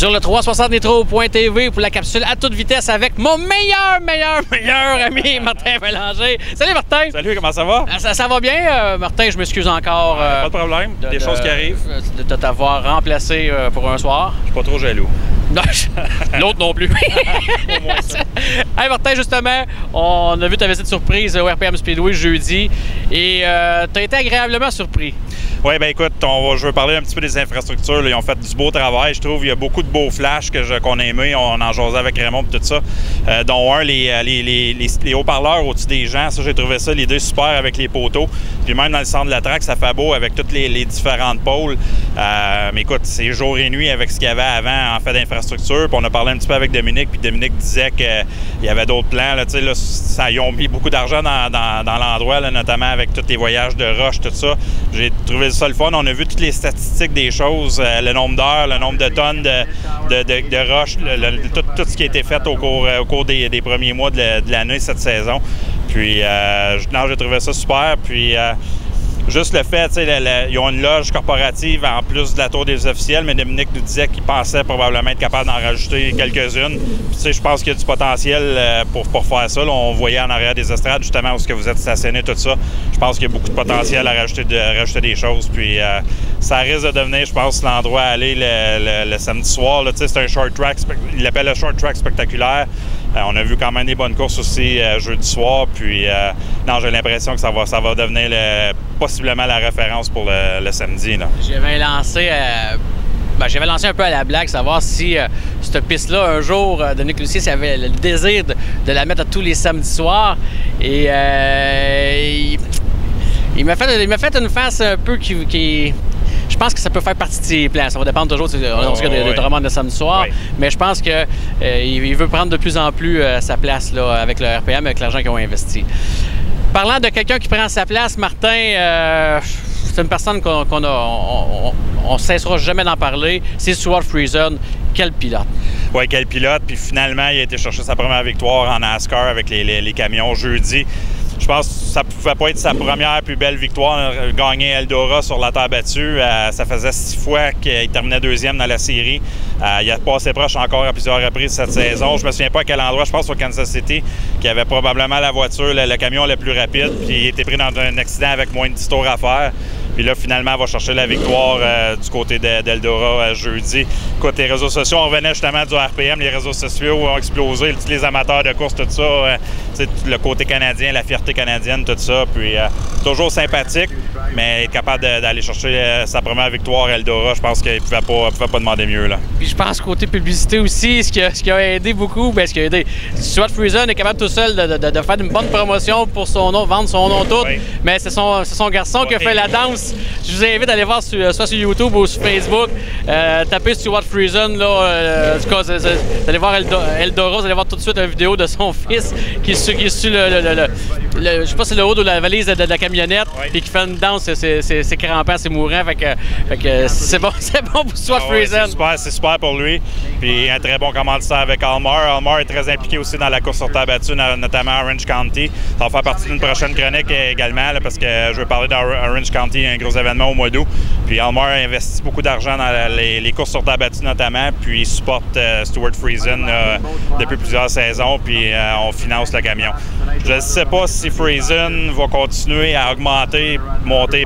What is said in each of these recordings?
Sur le 360nitro.tv pour la capsule à toute vitesse avec mon meilleur ami Martin Bélanger. Salut Martin! Salut, comment ça va? Ça va bien, Martin, je m'excuse encore. Pas de problème, des choses qui arrivent. De t'avoir remplacé pour un soir. Je suis pas trop jaloux. Non, l'autre non plus. Au moins ça. Hey Martin, justement, on a vu ta visite surprise au RPM Speedway jeudi et tu as été agréablement surpris. Oui, bien écoute, je veux parler un petit peu des infrastructures. Là. Ils ont fait du beau travail, je trouve. Il y a beaucoup de beaux flashs qu'on a aimés. On en jasait avec Raymond et tout ça. Dont un, les haut-parleurs au-dessus des gens. Ça, j'ai trouvé ça, l'idée super avec les poteaux. Puis même dans le centre de la track, ça fait beau avec toutes les différentes pôles. Mais écoute, c'est jour et nuit avec ce qu'il y avait avant en fait d'infrastructure. Puis on a parlé un petit peu avec Dominique. Puis Dominique disait qu'il y avait d'autres plans. Là, ils ont mis beaucoup d'argent dans l'endroit, notamment avec tous les voyages de roche, tout ça. J'ai trouvé ça le fun. On a vu toutes les statistiques des choses, le nombre d'heures, le nombre de tonnes de roches, tout ce qui a été fait au cours des premiers mois de l'année, cette saison. Puis, j'ai trouvé ça super. Puis, juste le fait, ils ont une loge corporative en plus de la tour des officiels, mais Dominique nous disait qu'il pensait probablement être capable d'en rajouter quelques-unes. Puis, je pense qu'il y a du potentiel pour faire ça. Là, on voyait en arrière des estrades, justement, où ce que vous êtes stationné, tout ça. Je pense qu'il y a beaucoup de potentiel à rajouter des choses. Puis, ça risque de devenir, je pense, l'endroit à aller le samedi soir. C'est un short track, il l'appelle le short track spectaculaire. On a vu quand même des bonnes courses aussi jeudi soir. Puis, j'ai l'impression que ça va devenir possiblement la référence pour le samedi. J'avais lancé un peu à la blague, savoir si cette piste-là, un jour, Dominique Lucier avait le désir de la mettre à tous les samedis soirs. Et il m'a fait une face un peu qui je pense que ça peut faire partie de ses plans. Ça va dépendre toujours de romans de samedi soir. Oui. Mais je pense qu'il veut prendre de plus en plus sa place là, avec le RPM, avec l'argent qu'ils ont investi. Parlant de quelqu'un qui prend sa place, Martin, c'est une personne qu'on ne cessera jamais d'en parler. C'est Stewart Friesen. Quel pilote! Oui, quel pilote. Puis finalement, il a été chercher sa première victoire en NASCAR avec les camions jeudi. Je pense que ça ne pouvait pas être sa première plus belle victoire, gagner Eldora sur la terre battue. Ça faisait 6 fois qu'il terminait deuxième dans la série. Il a passé proche encore à plusieurs reprises cette saison. Je me souviens pas à quel endroit, je pense au Kansas City, qui avait probablement la voiture, le camion le plus rapide, puis il était pris dans un accident avec moins de 10 tours à faire. Puis là, finalement, elle va chercher la victoire du côté d'Eldora jeudi. Écoute, les réseaux sociaux, on revenait justement du RPM, les réseaux sociaux ont explosé, tous les amateurs de course, tout ça, le côté canadien, la fierté canadienne, tout ça. Puis toujours sympathique, mais être capable d'aller chercher sa première victoire à Eldora, je pense qu'il ne pouvait pas demander mieux. Là. Puis je pense côté publicité aussi, ce qui a aidé beaucoup, ce qui a aidé, Stewart Friesen est capable tout seul de faire une bonne promotion pour son nom, vendre son nom tout, oui. Mais c'est son garçon qui a fait la danse. Je vous invite à aller voir soit sur YouTube ou sur Facebook, tapez Stewart Friesen, là, vous allez voir Eldora, vous allez voir tout de suite une vidéo de son fils qui est sur je sais pas si c'est le haut de la valise de la camionnette, oui. Puis qui fait une danse, c'est crampant, c'est mourant, fait que c'est bon pour Stewart Friesen. C'est super pour lui, puis un très bon commanditaire avec Almar. Almar est très impliqué aussi dans la course sur terre battue, notamment Orange County. Ça va faire partie d'une prochaine chronique également, là, parce que je veux parler d'Orange County, un gros événement au mois d'août. Puis Almar a investi beaucoup d'argent dans les courses sur terre battue notamment, puis il supporte Stewart Friesen depuis plusieurs saisons, puis on finance le camion. Je ne sais pas si Friesen va continuer à monter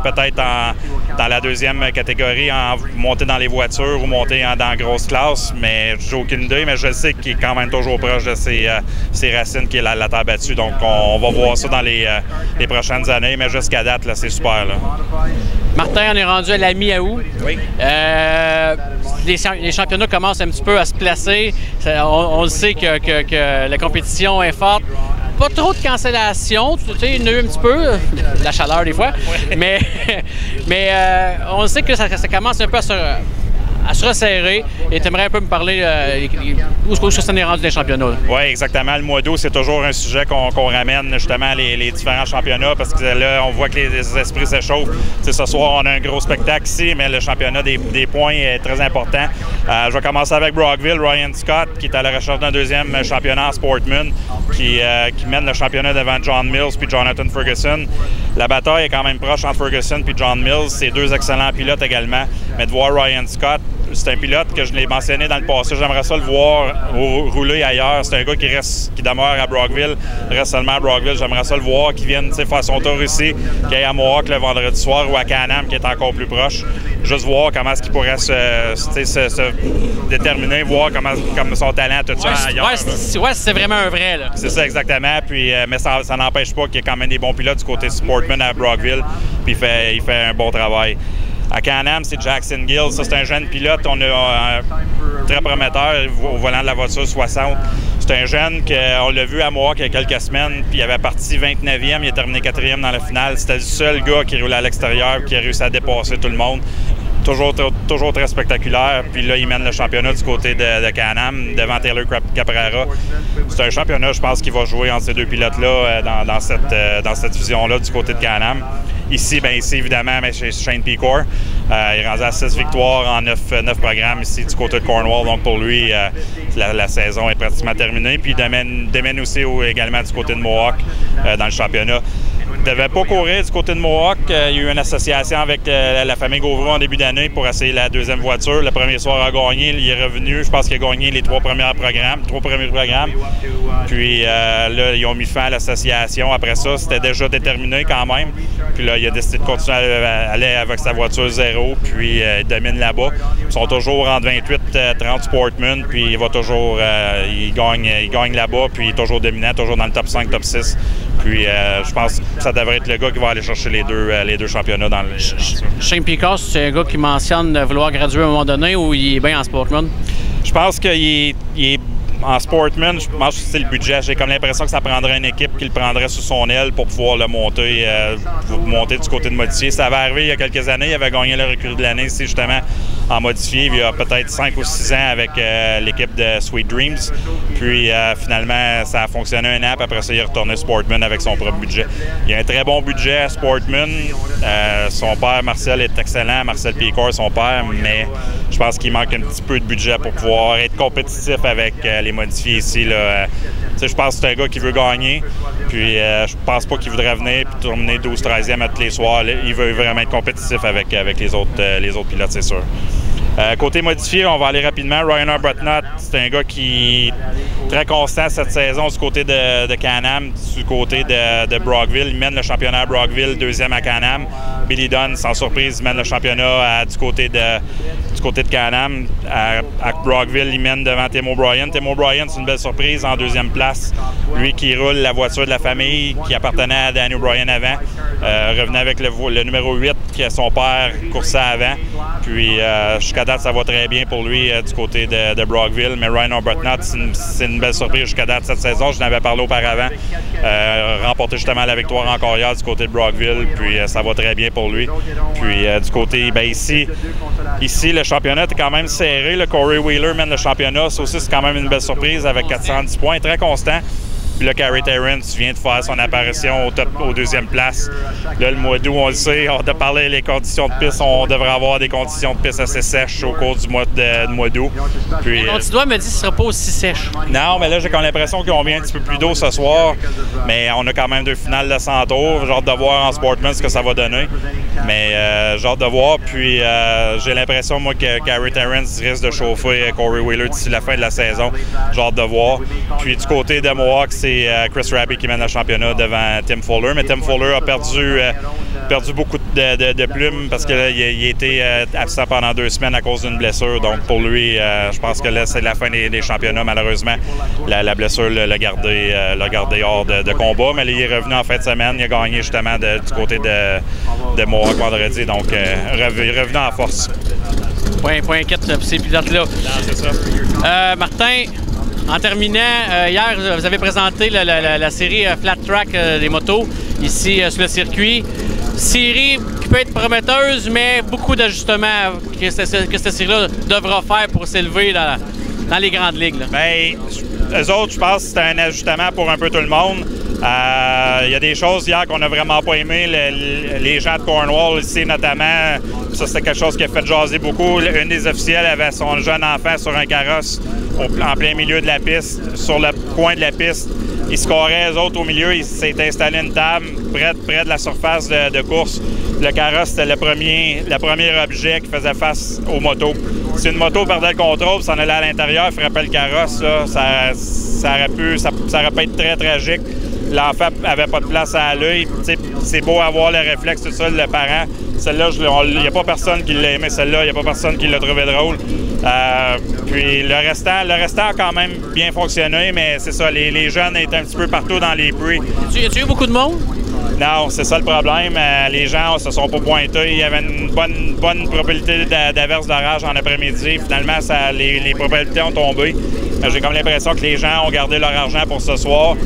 peut-être dans la deuxième catégorie, monter dans les voitures ou monter dans la grosse classe, mais j'ai aucune idée, mais je sais qu'il est quand même toujours proche de ses racines qui est la terre battue. Donc on va voir ça dans les prochaines années, mais jusqu'à date, là, c'est super. Là. Martin, on est rendu à la mi-août. Oui. Les championnats commencent un petit peu à se placer. On le sait que la compétition est forte. Pas trop de cancellations, il y en a eu un petit peu, la chaleur des fois, oui. mais on sait que ça commence un peu à se resserrer. Et tu aimerais un peu me parler où ça en est rendu des championnats? Oui, exactement. Le mois d'août, c'est toujours un sujet qu'on ramène justement les différents championnats parce que là, on voit que les esprits s'échauffent. Ce soir, on a un gros spectacle ici, mais le championnat des points est très important. Je vais commencer avec Brockville, Ryan Scott, qui est à la recherche d'un deuxième championnat en Sportman, qui mène le championnat devant John Mills puis Jonathan Ferguson. La bataille est quand même proche entre Ferguson puis John Mills. C'est deux excellents pilotes également. Mais de voir Ryan Scott, c'est un pilote que je l'ai mentionné dans le passé. J'aimerais ça le voir rouler ailleurs. C'est un gars qui demeure à Brockville, reste seulement à Brockville. J'aimerais ça le voir, qu'il vienne faire son tour ici, qu'il aille à Mohawk le vendredi soir ou à Can-Am, qui est encore plus proche. Juste voir comment est-ce qu'il pourrait se déterminer, voir comment son talent, tout ça ailleurs. Ouais, c'est vraiment un vrai, là. C'est ça, exactement. Puis, mais ça n'empêche pas qu'il y ait quand même des bons pilotes du côté Sportman à Brockville. Puis il fait un bon travail. À Can-Am, c'est Jackson Gill. Ça, c'est un jeune pilote. On a très prometteur au volant de la voiture 60. C'est un jeune qu'on l'a vu à Mohawk il y a quelques semaines. Puis il avait parti 29e. Il a terminé 4e dans la finale. C'était le seul gars qui roulait à l'extérieur qui a réussi à dépasser tout le monde. Toujours très spectaculaire. Puis là, il mène le championnat du côté de Can-Am devant Taylor Caprara. C'est un championnat, je pense, qui va jouer entre ces deux pilotes-là dans cette division-là du côté de Can-Am. Ici, évidemment, chez Shane Pecor. Il est rendu à 6 victoires en 9 programmes ici du côté de Cornwall. Donc, pour lui, la saison est pratiquement terminée. Puis, il démène aussi également du côté de Mohawk dans le championnat. Il ne devait pas courir du côté de Mohawk. Il y a eu une association avec la famille Gauvreau en début d'année pour essayer la deuxième voiture. Le premier soir a gagné. Il est revenu. Je pense qu'il a gagné les trois premiers programmes. Puis là, ils ont mis fin à l'association. Après ça, c'était déjà déterminé quand même. Puis là, il a décidé de continuer à aller avec sa voiture 0. Puis il domine là-bas. Ils sont toujours entre 28-30 Sportman. Puis il va toujours... il gagne là-bas. Puis il est toujours dominant, toujours dans le top 5, top 6. Puis je pense que ça devrait être le gars qui va aller chercher les deux championnats dans le... Shane Pecor, c'est un gars qui mentionne vouloir graduer à un moment donné ou il est bien en Sportman? Je pense qu'il est en Sportman. Je pense que c'est le budget. J'ai comme l'impression que ça prendrait une équipe qui le prendrait sous son aile pour pouvoir le monter du côté de modifié. Ça avait arrivé il y a quelques années. Il avait gagné le recrue de l'année ici, justement, en modifié. Il y a peut-être 5 ou 6 ans avec l'équipe de Sweet Dreams. Puis finalement, ça a fonctionné un an. Puis après ça, il est retourné Sportman avec son propre budget. Il y a un très bon budget à Sportman. Son père, Marcel, est excellent. Marcel Pecor, son père. Mais je pense qu'il manque un petit peu de budget pour pouvoir être compétitif avec les modifiés ici. Je pense que c'est un gars qui veut gagner. Puis je pense pas qu'il voudrait venir et terminer 12-13e à tous les soirs. Il veut vraiment être compétitif avec les autres pilotes, c'est sûr. Côté modifié, on va aller rapidement. Ryan Arbuthnot, c'est un gars qui est très constant cette saison du côté de Can-Am, du côté de Brockville. Il mène le championnat à Brockville, deuxième à Can-Am. Billy Dunn, sans surprise, mène le championnat du côté de Can-Am. À Brockville, il mène devant Tim O'Brien. Tim O'Brien, c'est une belle surprise en deuxième place. Lui qui roule la voiture de la famille qui appartenait à Danny O'Brien avant. Revenait avec le numéro 8 que son père coursait avant. Puis jusqu'à date, ça va très bien pour lui du côté de Brockville. Mais Ryan Arbuthnot, c'est une belle surprise jusqu'à date cette saison. Je n'avais parlé auparavant. Remporté justement la victoire encore hier du côté de Brockville. Puis ça va très bien pour lui. Puis du côté, ici, le championnat est quand même serré. Le Corey Wheeler mène le championnat. Ça aussi, c'est quand même une belle surprise avec 410 points. Très constant. Puis là, Carey Terrence vient de faire son apparition au deuxième place. Là, le mois d'août, on le sait, on a parlé des conditions de piste. On devrait avoir des conditions de piste assez sèches au cours du mois d'août. Puis, ton petit doigt me dit que ce ne sera pas aussi sèche. Non, mais là, j'ai comme l'impression qu'ils ont mis un petit peu plus d'eau ce soir. Mais on a quand même 2 finales de 100 tours. J'ai hâte de voir en Sportman ce que ça va donner. Mais j'ai hâte de voir. Puis j'ai l'impression, moi, que Carey Terrence risque de chauffer Corey Wheeler d'ici la fin de la saison. J'ai hâte de voir. Puis du côté de Mohawk, c'est Chris Raby qui mène le championnat devant Tim Fuller. Mais Tim Fuller a perdu beaucoup de plumes parce qu'il a été absent pendant 2 semaines à cause d'une blessure. Donc pour lui, je pense que là, c'est la fin des championnats, malheureusement. La blessure l'a gardé hors de combat. Mais là, il est revenu en fin de semaine. Il a gagné justement du côté de Mohawk vendredi. Donc revenu en force. Pas inquiète pour ces pilotes-là. Non, c'est ça. Martin, en terminant, hier, vous avez présenté la série Flat Track des motos, ici sur le circuit. Série qui peut être prometteuse, mais beaucoup d'ajustements que cette série-là devra faire pour s'élever dans les grandes ligues. Bien, eux autres, je pense que c'était un ajustement pour un peu tout le monde. Il y a des choses hier qu'on n'a vraiment pas aimé. Les gens de Cornwall ici, notamment, ça c'était quelque chose qui a fait jaser beaucoup. Une des officielles avait son jeune enfant sur un carrosse en plein milieu de la piste, sur le coin de la piste. Ils scoraient, eux autres, au milieu. Il s'est installé une table près de la surface de course. Le carrosse, c'était le premier objet qui faisait face aux motos. si une moto perdait le contrôle, s'en allait à l'intérieur, frappait le carrosse, là, ça aurait pu être très tragique. L'enfant n'avait pas de place à l'œil. C'est beau avoir le réflexe, tout ça, le parent. Celle-là, il n'y a pas personne qui l'a aimé, celle-là, il n'y a pas personne qui l'a trouvé drôle. Puis le restant a quand même bien fonctionné, mais c'est ça, les jeunes étaient un petit peu partout dans les bruits. Y a-tu eu beaucoup de monde? Non, c'est ça le problème. Les gens se sont pas pointés. Il y avait une bonne probabilité d'averse d'orage en après-midi. Finalement, les probabilités ont tombé. J'ai comme l'impression que les gens ont gardé leur argent pour ce soir.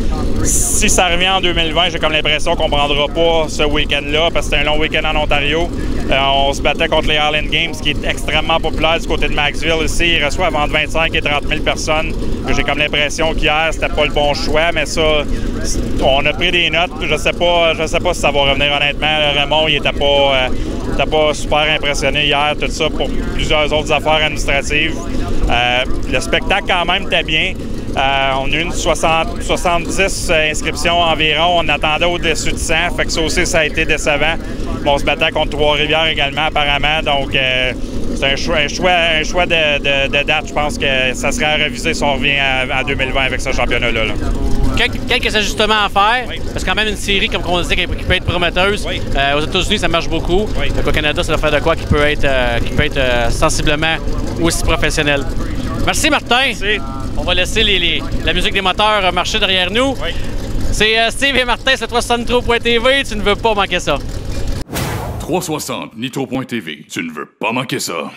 Si ça revient en 2020, j'ai comme l'impression qu'on ne prendra pas ce week-end-là parce que c'est un long week-end en Ontario. On se battait contre les Highland Games, qui est extrêmement populaire du côté de Maxville. Ici, ils reçoivent entre 25 et 30 000 personnes. J'ai comme l'impression qu'hier, c'était pas le bon choix, mais ça, on a pris des notes. Je sais pas si ça va revenir honnêtement. Raymond, il était pas super impressionné hier, tout ça, pour plusieurs autres affaires administratives. Le spectacle, quand même, était bien. On a eu 70 inscriptions environ. On attendait au-dessus de 100. Fait que ça aussi, ça a été décevant. Bon, on se battait contre Trois-Rivières également, apparemment. Donc, c'est un choix de date. Je pense que ça serait à réviser si on revient en 2020 avec ce championnat-là. Quelques ajustements à faire, oui. Parce que quand même une série, comme on disait, qui peut être prometteuse. Oui. Aux États-Unis, ça marche beaucoup. Oui. Donc, au Canada, ça doit faire de quoi qui peut être sensiblement aussi professionnel. Merci, Martin. Merci. On va laisser la musique des moteurs marcher derrière nous. Oui. C'est Steve et Martin, c'est 360nitro.tv. Tu ne veux pas manquer ça. 360nitro.tv. Tu ne veux pas manquer ça.